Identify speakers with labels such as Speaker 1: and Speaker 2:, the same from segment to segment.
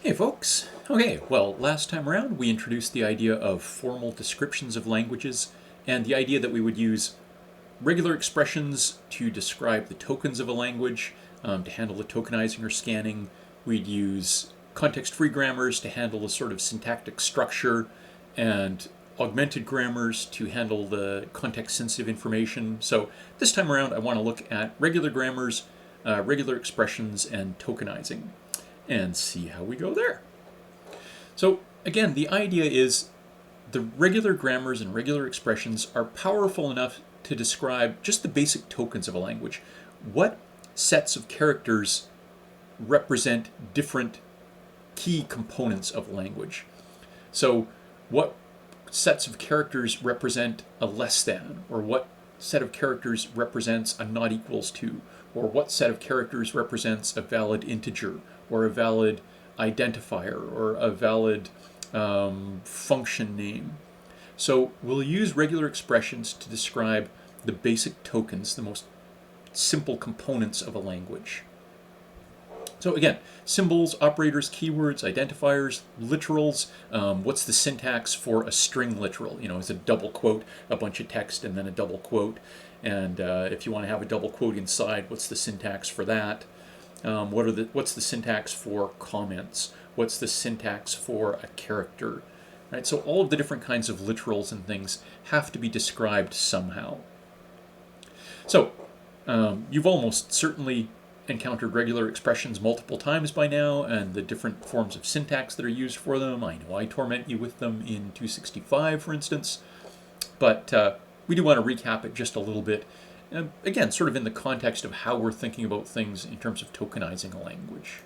Speaker 1: Hey folks! Okay, well, last time around we introduced the idea of formal descriptions of languages and the idea that we would use regular expressions to describe the tokens of a language, to handle the tokenizing or scanning. We'd use context-free grammars to handle the sort of syntactic structure, and augmented grammars to handle the context-sensitive information. So this time around I want to look at regular grammars, regular expressions, and tokenizing, and see how we go there. So again, the idea is the regular grammars and regular expressions are powerful enough to describe just the basic tokens of a language. What sets of characters represent different key components of a language? So what sets of characters represent a less than, or what set of characters represents a not equals to, or what set of characters represents a valid integer, or a valid identifier, or a valid function name. So we'll use regular expressions to describe the basic tokens, the most simple components of a language. So again, symbols, operators, keywords, identifiers, literals. What's the syntax for a string literal? Is it a double quote, a bunch of text, and then a double quote? And if you want to have a double quote inside, what's the syntax for that? What's the syntax for comments? What's the syntax for a character? Right? So all of the different kinds of literals and things have to be described somehow. So you've almost certainly encountered regular expressions multiple times by now, and the different forms of syntax that are used for them. I know I torment you with them in 265, for instance, but we do want to recap it just a little bit. Again, sort of in the context of how we're thinking about things in terms of tokenizing a language.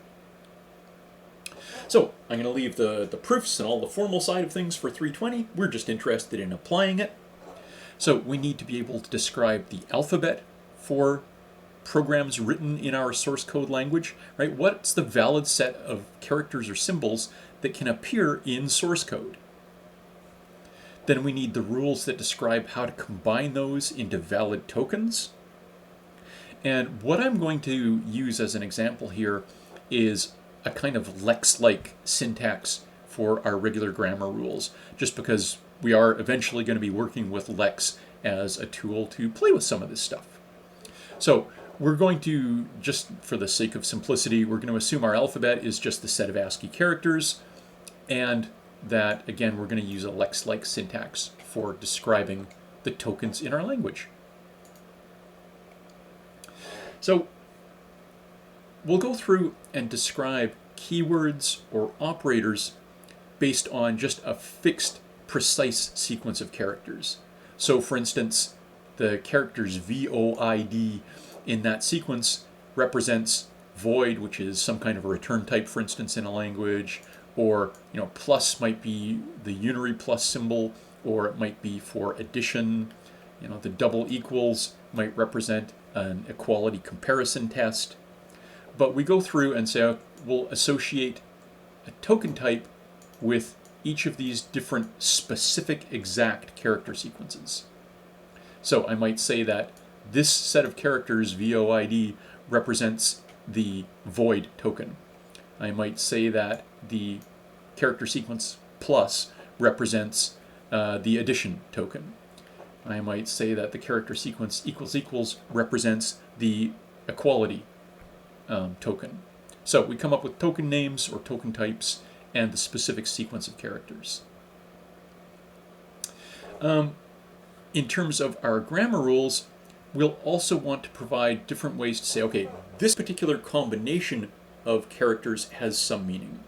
Speaker 1: So I'm going to leave the proofs and all the formal side of things for 320. We're just interested in applying it. So we need to be able to describe the alphabet for programs written in our source code language, right? What's the valid set of characters or symbols that can appear in source code? Then we need the rules that describe how to combine those into valid tokens. And what I'm going to use as an example here is a kind of Lex-like syntax for our regular grammar rules, just because we are eventually going to be working with Lex as a tool to play with some of this stuff. So we're going to, just for the sake of simplicity, we're going to assume our alphabet is just the set of ASCII characters, and that, again, we're going to use a Lex-like syntax for describing the tokens in our language. So we'll go through and describe keywords or operators based on just a fixed, precise sequence of characters. So for instance, the characters void in that sequence represents void, which is some kind of a return type, for instance, in a language, or plus might be the unary plus symbol, or it might be for addition. The double equals might represent an equality comparison test. But we go through and say we'll associate a token type with each of these different specific exact character sequences. So I might say that this set of characters, void, represents the void token. I might say that the character sequence plus represents the addition token. I might say that the character sequence equals equals represents the equality token. So we come up with token names or token types and the specific sequence of characters. In terms of our grammar rules, we'll also want to provide different ways to say, okay, this particular combination of characters has some meaning.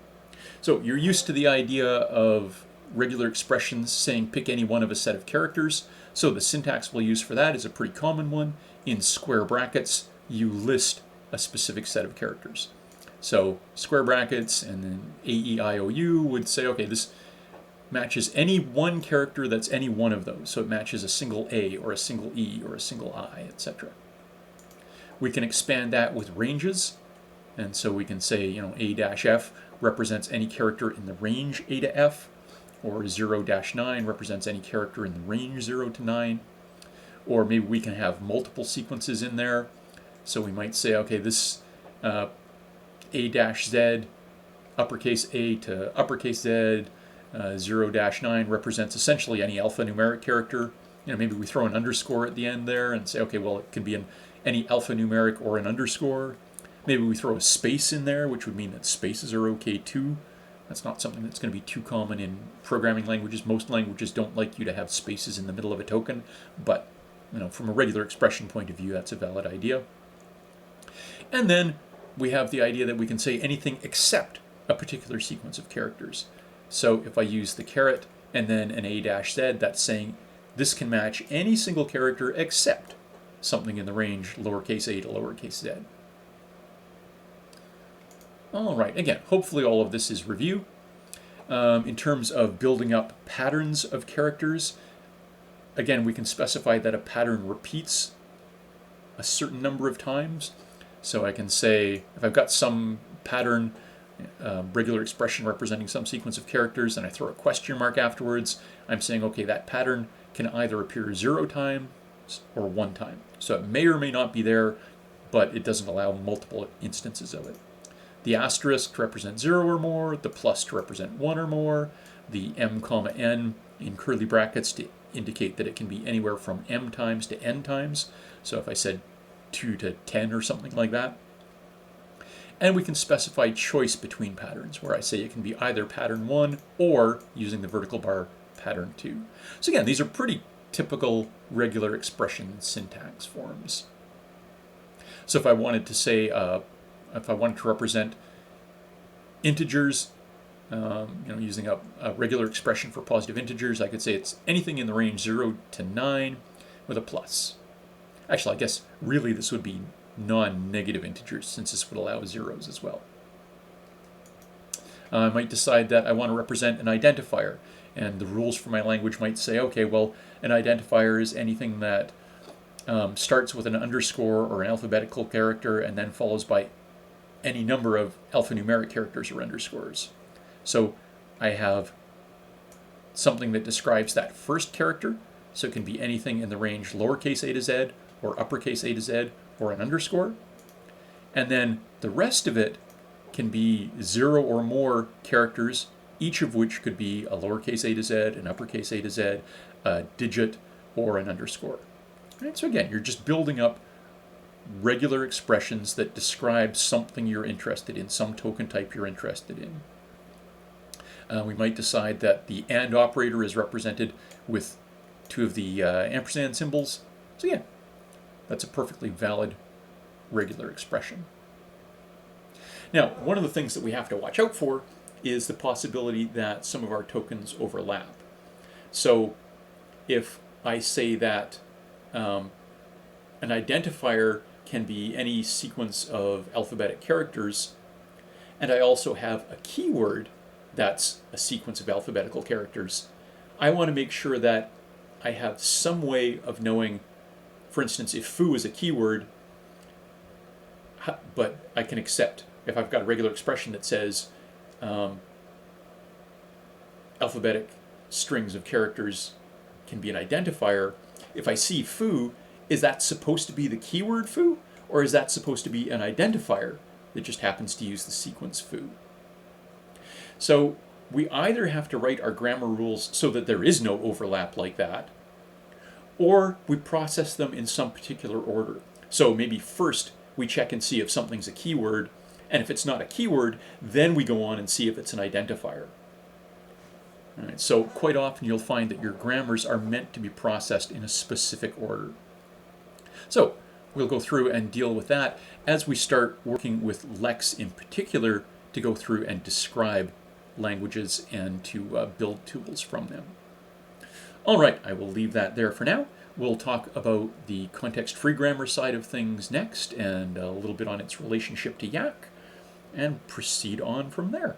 Speaker 1: So you're used to the idea of regular expressions saying pick any one of a set of characters. So the syntax we'll use for that is a pretty common one. In square brackets, you list a specific set of characters. So square brackets and then AEIOU would say, okay, this matches any one character that's any one of those. So it matches a single A or a single E or a single I, etc. We can expand that with ranges. And so we can say, A-F represents any character in the range A to F, or 0-9 represents any character in the range 0 to 9. Or maybe we can have multiple sequences in there. So we might say, okay, this A-Z uppercase A to uppercase Z, 0-9 represents essentially any alphanumeric character. Maybe we throw an underscore at the end there and say, okay, well, it can be any alphanumeric or an underscore. Maybe we throw a space in there, which would mean that spaces are okay too. That's not something that's going to be too common in programming languages. Most languages don't like you to have spaces in the middle of a token, but from a regular expression point of view, that's a valid idea. And then we have the idea that we can say anything except a particular sequence of characters. So if I use the caret and then an A-Z, that's saying this can match any single character except something in the range lowercase a to lowercase z. All right, again, hopefully all of this is review. In terms of building up patterns of characters, again, we can specify that a pattern repeats a certain number of times. So I can say, if I've got some pattern, regular expression representing some sequence of characters, and I throw a question mark afterwards, I'm saying, okay, that pattern can either appear 0 times or 1 time. So it may or may not be there, but it doesn't allow multiple instances of it. The asterisk to represent 0 or more, the plus to represent 1 or more, the m comma n in curly brackets to indicate that it can be anywhere from m times to n times. So if I said 2 to 10 or something like that. And we can specify choice between patterns, where I say it can be either pattern 1 or, using the vertical bar, pattern 2. So again, these are pretty typical regular expression syntax forms. So if I wanted to say, if I wanted to represent integers, using a regular expression for positive integers, I could say it's anything in the range 0 to 9 with a plus. Actually, I guess really this would be non-negative integers, since this would allow zeros as well. I might decide that I want to represent an identifier, and the rules for my language might say, okay, well, an identifier is anything that starts with an underscore or an alphabetical character and then follows by any number of alphanumeric characters or underscores. So I have something that describes that first character, so it can be anything in the range lowercase a to z or uppercase a to z or an underscore. And then the rest of it can be 0 or more characters, each of which could be a lowercase a to z, an uppercase a to z, a digit, or an underscore. Right? So again, you're just building up regular expressions that describe something you're interested in, some token type you're interested in. We might decide that the AND operator is represented with 2 of the ampersand symbols. So yeah, that's a perfectly valid regular expression. Now, one of the things that we have to watch out for is the possibility that some of our tokens overlap. So if I say that an identifier can be any sequence of alphabetic characters, and I also have a keyword that's a sequence of alphabetical characters, I want to make sure that I have some way of knowing, for instance, if foo is a keyword, but I can accept, if I've got a regular expression that says alphabetic strings of characters can be an identifier, if I see foo, is that supposed to be the keyword foo, or is that supposed to be an identifier that just happens to use the sequence foo? So we either have to write our grammar rules so that there is no overlap like that, or we process them in some particular order. So maybe first we check and see if something's a keyword, and if it's not a keyword, then we go on and see if it's an identifier. All right, so quite often you'll find that your grammars are meant to be processed in a specific order. So we'll go through and deal with that as we start working with Lex in particular to go through and describe languages and to build tools from them. All right, I will leave that there for now. We'll talk about the context-free grammar side of things next, and a little bit on its relationship to Yak, and proceed on from there.